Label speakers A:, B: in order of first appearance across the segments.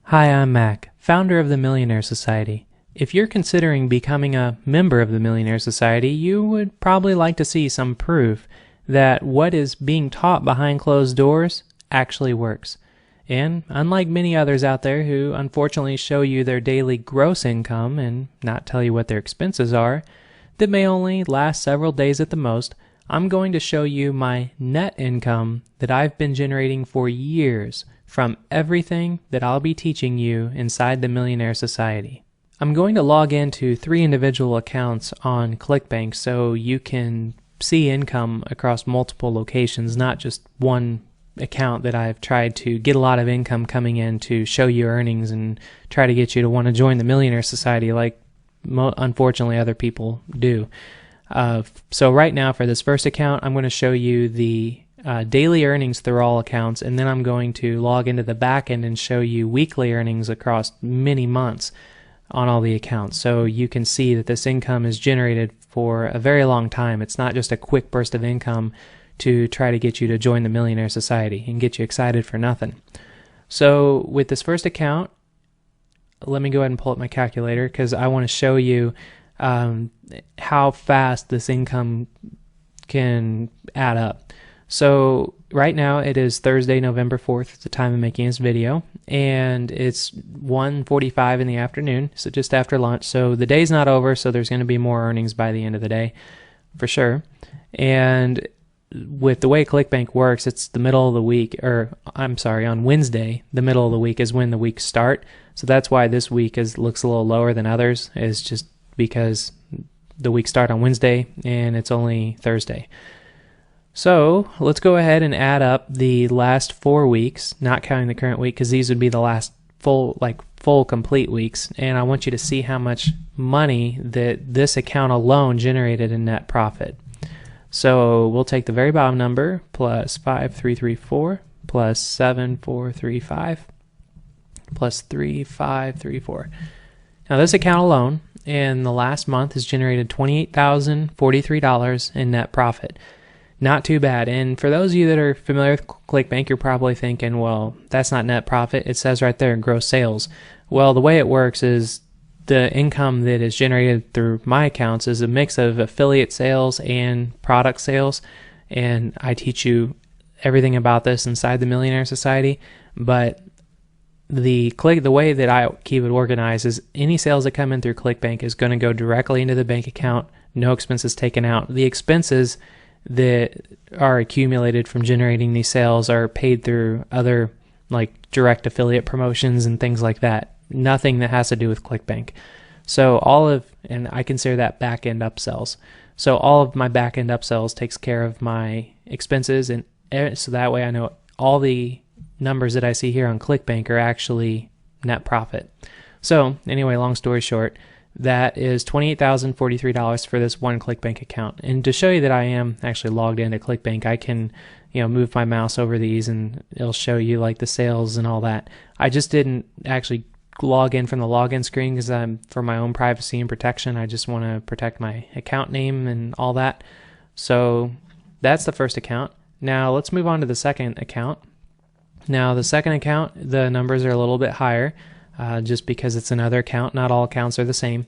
A: Hi, I'm Mack, founder of the Millionaire Society. If you're considering becoming a member of the Millionaire Society, you would probably like to see some proof that what is being taught behind closed doors actually works. And unlike many others out there who unfortunately show you their daily gross income and not tell you what their expenses are, that may only last several days at the most, I'm going to show you my net income that I've been generating for years from everything that I'll be teaching you inside the Millionaire Society. I'm going to log into 3 individual accounts on ClickBank so you can see income across multiple locations, not just one account that I've tried to get a lot of income coming in to show you earnings and try to get you to want to join the Millionaire Society like unfortunately other people do. So right now for this first account, I'm going to show you the daily earnings through all accounts, and then I'm going to log into the back end and show you weekly earnings across many months on all the accounts. So you can see that this income is generated for a very long time. It's not just a quick burst of income to try to get you to join the Millionaire Society and get you excited for nothing. So with this first account, let me go ahead and pull up my calculator because I want to show you how fast this income can add up. So right now it is Thursday, November 4th at the time of making this video, and it's 1:45 in the afternoon, so just after lunch. So the day's not over, so there's going to be more earnings by the end of the day for sure. And with the way ClickBank works, it's the middle of the week, or I'm sorry, on Wednesday, the middle of the week is when the weeks start. So that's why this week looks a little lower than others, is just because the weeks start on Wednesday and it's only Thursday. So let's go ahead and add up the last 4 weeks, not counting the current week, because these would be the last full complete weeks. And I want you to see how much money that this account alone generated in net profit. So we'll take the very bottom number plus 5334 plus 7435 plus 3534. Now this account alone in the last month has generated $28,043 in net profit. Not too bad. And for those of you that are familiar with ClickBank, you're probably thinking, well, that's not net profit. It says right there, gross sales. Well, the way it works is the income that is generated through my accounts is a mix of affiliate sales and product sales. And I teach you everything about this inside the Millionaire Society. But the way that I keep it organized is any sales that come in through ClickBank is going to go directly into the bank account, no expenses taken out. The expenses that are accumulated from generating these sales are paid through other like direct affiliate promotions and things like that. Nothing that has to do with ClickBank. So and I consider that back-end upsells. So all of my back-end upsells takes care of my expenses, and so that way I know all the numbers that I see here on ClickBank are actually net profit. So anyway, long story short, that is $28,043 for this one ClickBank account. And to show you that I am actually logged into ClickBank, I can, move my mouse over these and it'll show you like the sales and all that. I just didn't actually log in from the login screen because for my own privacy and protection, I just want to protect my account name and all that. So that's the first account. Now let's move on to the second account. Now the second account, the numbers are a little bit higher. Just because it's another account. Not all accounts are the same.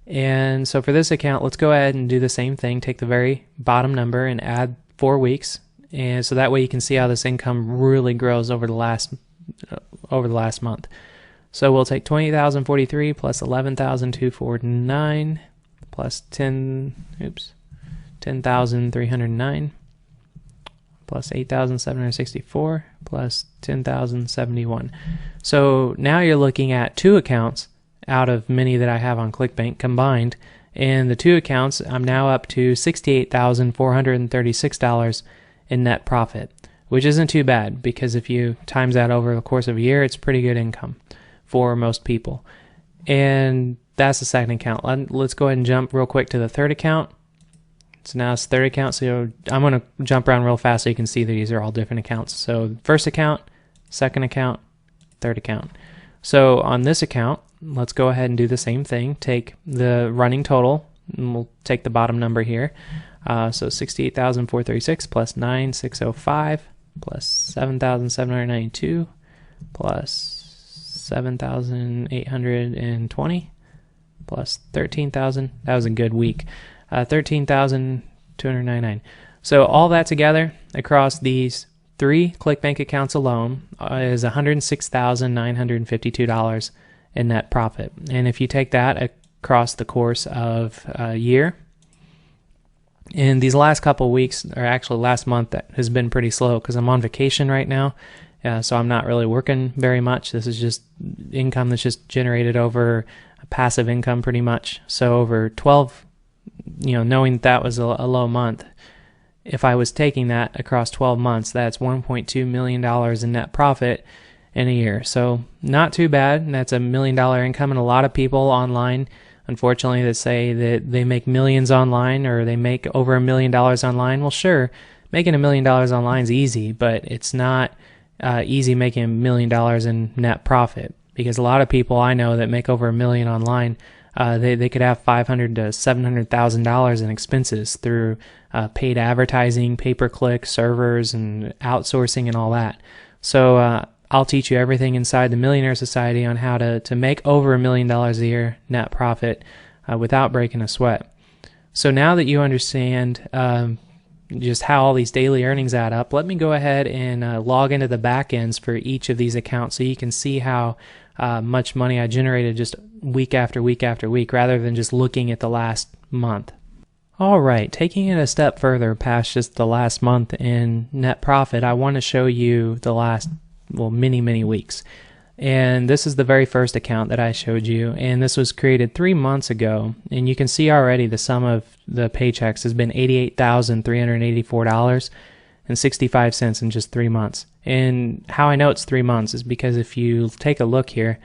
A: And so for this account, let's go ahead and do the same thing. Take the very bottom number and add 4 weeks. And so that way you can see how this income really grows over the last month. So we'll take 20,043 plus 11,249 plus 10,309 plus 8,764 plus 10,071. So now you're looking at 2 accounts out of many that I have on ClickBank combined, and the 2 accounts I'm now up to $68,436 in net profit, which isn't too bad because if you times that over the course of a year, it's pretty good income for most people. And that's the second account. Let's go ahead and jump real quick to the third account. So now it's the third account, so I'm going to jump around real fast so you can see that these are all different accounts. So first account, second account, third account. So on this account, let's go ahead and do the same thing. Take the running total, and we'll take the bottom number here. So 68,436 plus 9,605 plus 7,792 plus 7,820 plus 13,000. That was a good week. 13,299. So all that together across these 3 ClickBank accounts alone is $106,952 in net profit. And if you take that across the course of a year, in these last couple weeks, or actually last month, that has been pretty slow because I'm on vacation right now, so I'm not really working very much. This is just income that's just generated over passive income pretty much. So over 12, knowing that was a low month, if I was taking that across 12 months, that's $1.2 million in net profit in a year. So not too bad. That's $1 million income, and a lot of people online, unfortunately, that say that they make millions online or they make over $1 million online. Well, sure, making $1 million online is easy, but it's not easy making $1 million in net profit, because a lot of people I know that make over $1 million online, they could have $500,000 to $700,000 in expenses through paid advertising, pay-per-click, servers, and outsourcing and all that. So I'll teach you everything inside the Millionaire Society on how to make over $1 million a year net profit without breaking a sweat. So now that you understand just how all these daily earnings add up, let me go ahead and log into the back ends for each of these accounts so you can see how much money I generated just week after week after week, rather than just looking at the last month. All right, taking it a step further past just the last month in net profit, I want to show you the last, many weeks. And this is the very first account that I showed you, and this was created 3 months ago, and you can see already the sum of the paychecks has been $88,384.65 in just 3 months. And how I know it's 3 months is because if you take a look here,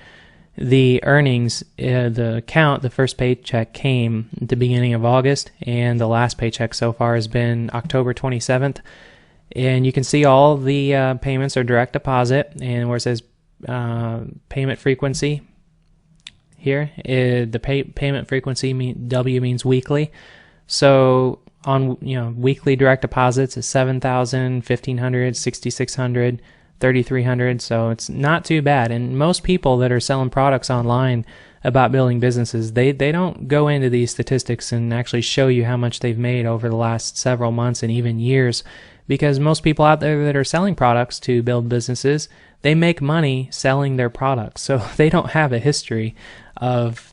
A: the earnings, the first paycheck came at the beginning of August, and the last paycheck so far has been October 27th. And you can see all the payments are direct deposit, and where it says payment frequency here, the payment frequency W means weekly. So on weekly direct deposits is $7,000, $1,500, $6,600, $3,300. So it's not too bad. And most people that are selling products online about building businesses, they don't go into these statistics and actually show you how much they've made over the last several months and even years, because most people out there that are selling products to build businesses, they make money selling their products. So they don't have a history of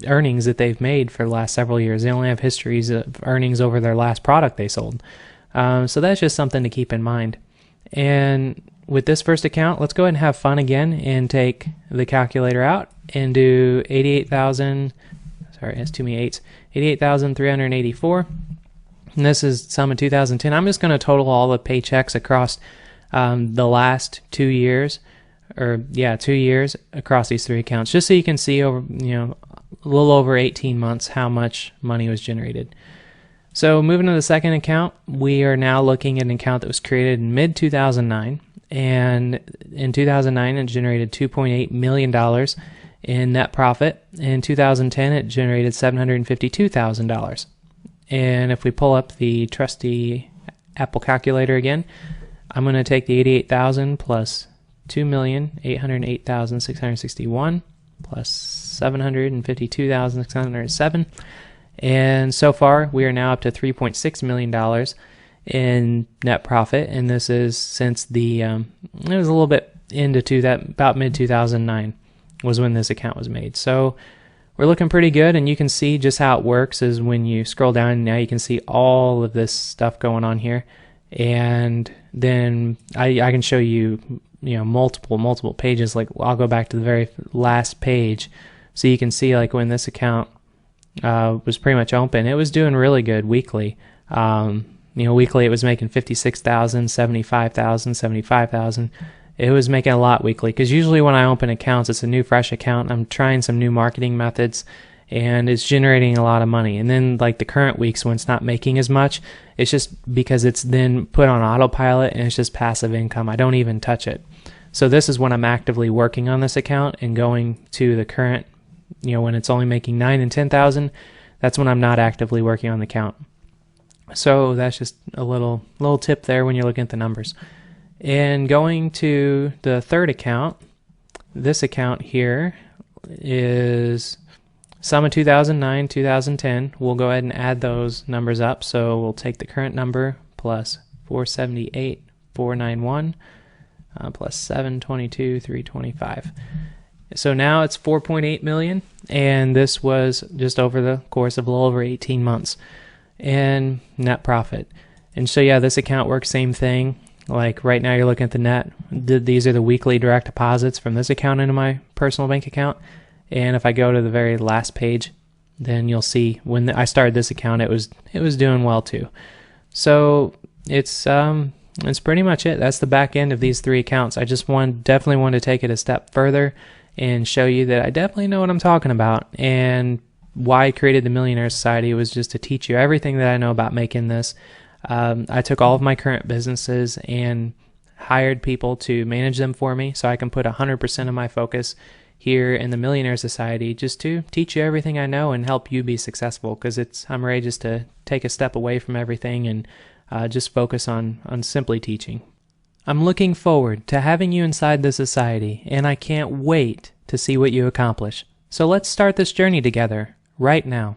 A: earnings that they've made for the last several years. They only have histories of earnings over their last product they sold. So that's just something to keep in mind. And with this first account, let's go ahead and have fun again and take the calculator out and do 88,000, sorry, that's too many eights, 88,384. And this is sum of 2010. I'm just going to total all the paychecks across the last 2 years, 2 years across these 3 accounts, just so you can see over, a little over 18 months how much money was generated. So moving to the second account, we are now looking at an account that was created in mid-2009, and in 2009 it generated $2.8 million in net profit. In 2010 it generated $752,000. And if we pull up the trusty Apple calculator again, I'm going to take the 88,000 plus 2,808,661 plus 752,607. And so far, we are now up to $3.6 million in net profit, and this is since it was a little bit into about mid-2009 was when this account was made. So we're looking pretty good, and you can see just how it works is when you scroll down, now you can see all of this stuff going on here. And then I can show you, multiple pages. Like I'll go back to the very last page so you can see like when this account was pretty much open, it was doing really good weekly. Weekly it was making $56,000, $75,000, $75,000. It was making a lot weekly, because usually when I open accounts, it's a new fresh account. I'm trying some new marketing methods, and it's generating a lot of money. And then like the current weeks when it's not making as much, it's just because it's then put on autopilot and it's just passive income. I don't even touch it. So this is when I'm actively working on this account and going to the current, when it's only making $9,000 and $10,000, that's when I'm not actively working on the account. So that's just a little tip there when you're looking at the numbers. And going to the third account, this account here is sum of 2009, 2010. We'll go ahead and add those numbers up. So we'll take the current number plus 478, 491, plus 722, 325. So now it's 4.8 million, and this was just over the course of a little over 18 months. And net profit. And so yeah, this account works same thing. Like right now you're looking at the net. These are the weekly direct deposits from this account into my personal bank account. And if I go to the very last page, then you'll see when I started this account, it was doing well too. So it's pretty much it. That's the back end of these three accounts. I just definitely want to take it a step further and show you that I definitely know what I'm talking about. And why I created the Millionaire Society was just to teach you everything that I know about making this. I took all of my current businesses and hired people to manage them for me so I can put 100% of my focus here in the Millionaire Society just to teach you everything I know and help you be successful, because I'm ready just to take a step away from everything and just focus on simply teaching. I'm looking forward to having you inside the society, and I can't wait to see what you accomplish. So let's start this journey together right now.